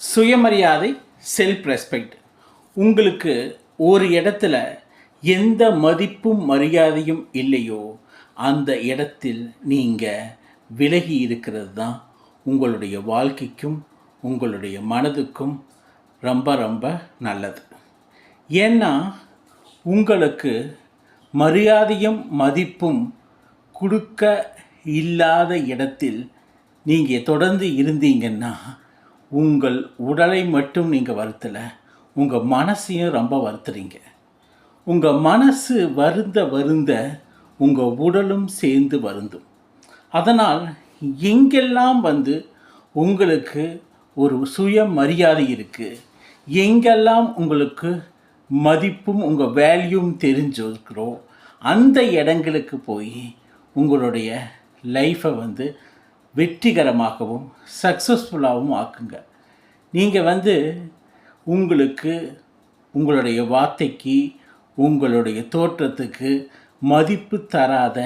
சுயமரியாதை, self respect. உங்களுக்கு ஒரு இடத்துல எந்த மதிப்பும் மரியாதையும் இல்லையோ அந்த இடத்தில் நீங்கள் விலகி இருக்கிறது தான் உங்களுடைய வாழ்க்கைக்கும் உங்களுடைய மனதுக்கும் ரொம்ப ரொம்ப நல்லது. ஏன்னா உங்களுக்கு மரியாதையும் மதிப்பும் கொடுக்க இல்லாத இடத்தில் நீங்கள் தொடர்ந்து இருந்தீங்கன்னா உங்கள் உடலை மட்டும் நீங்கள் வருத்தலை, உங்கள் மனசையும் ரொம்ப வருத்துறீங்க. உங்கள் மனசு வருந்த உங்கள் உடலும் சேர்ந்து வருந்தும். அதனால் எங்கெல்லாம் உங்களுக்கு ஒரு சுயமரியாதை இருக்குது, எங்கெல்லாம் உங்களுக்கு மதிப்பும் உங்கள் வேல்யூவும் தெரிஞ்சிருக்கிறோ அந்த இடங்களுக்கு போய் உங்களுடைய லைஃப்பை வெற்றிகரமாகவும் சக்ஸஸ்ஃபுல்லாகவும் ஆக்குங்க. நீங்கள் உங்களுக்கு உங்களுடைய வார்த்தைக்கு உங்களுடைய தோற்றத்துக்கு மதிப்பு தராத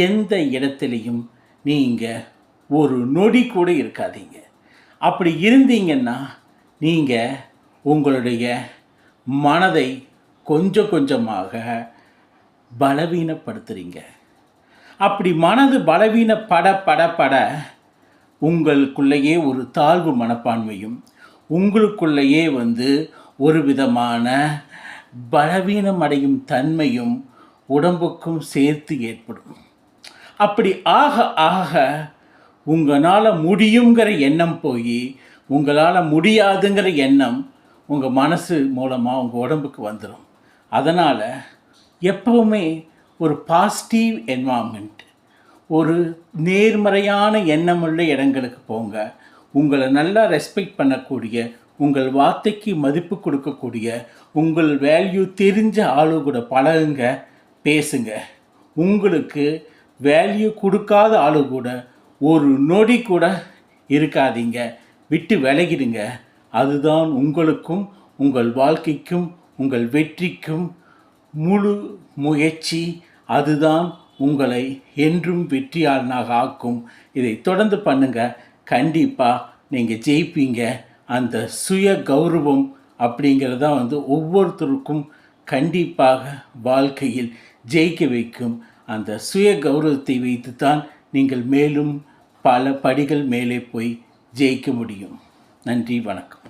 எந்த இடத்துலையும் நீங்கள் ஒரு நொடி கூட இருக்காதீங்க. அப்படி இருந்தீங்கன்னா நீங்கள் உங்களுடைய மனதை கொஞ்சம் கொஞ்சமாக பலவீனப்படுத்துகிறீங்க. அப்படி மனது பட உங்களுக்குள்ளேயே ஒரு தாழ்வு மனப்பான்மையும் உங்களுக்குள்ளேயே ஒரு விதமான பலவீனமடையும் தன்மையும் உடம்புக்கும் சேர்த்து ஏற்படும். அப்படி ஆக ஆக உங்களால் முடியுங்கிற எண்ணம் போய் உங்களால் முடியாதுங்கிற எண்ணம் உங்கள் மனசு மூலமாக உங்கள் உடம்புக்கு வந்துடும். அதனால் எப்பவுமே ஒரு பாசிட்டிவ் என்வாயர்மெண்ட், ஒரு நேர்மறையான எண்ணமுள்ள இடங்களுக்கு போங்க. உங்களை நல்லா ரெஸ்பெக்ட் பண்ணக்கூடிய, உங்கள் வார்த்தைக்கு மதிப்பு கொடுக்கக்கூடிய, உங்கள் வேல்யூ தெரிஞ்ச ஆளு கூட பழகுங்க, பேசுங்க. உங்களுக்கு வேல்யூ கொடுக்காத ஆளு கூட ஒரு நொடி கூட இருக்காதீங்க, விட்டு விலகிடுங்க. அதுதான் உங்களுக்கும் உங்கள் வாழ்க்கைக்கும் உங்கள் வெற்றிக்கும் முழு முயற்சி. அதுதான் உங்களை என்றும் வெற்றியாளனாக ஆக்கும். இதை தொடர்ந்து பண்ணுங்கள், கண்டிப்பாக நீங்கள் ஜெயிப்பீங்க. அந்த சுய கௌரவம் அப்படிங்கிறது தான் ஒவ்வொருத்தருக்கும் கண்டிப்பாக வாழ்க்கையில் ஜெயிக்க வைக்கும். அந்த சுய கௌரவத்தை வைத்து தான் நீங்கள் மேலும் பல படிகள் மேலே போய் ஜெயிக்க முடியும். நன்றி, வணக்கம்.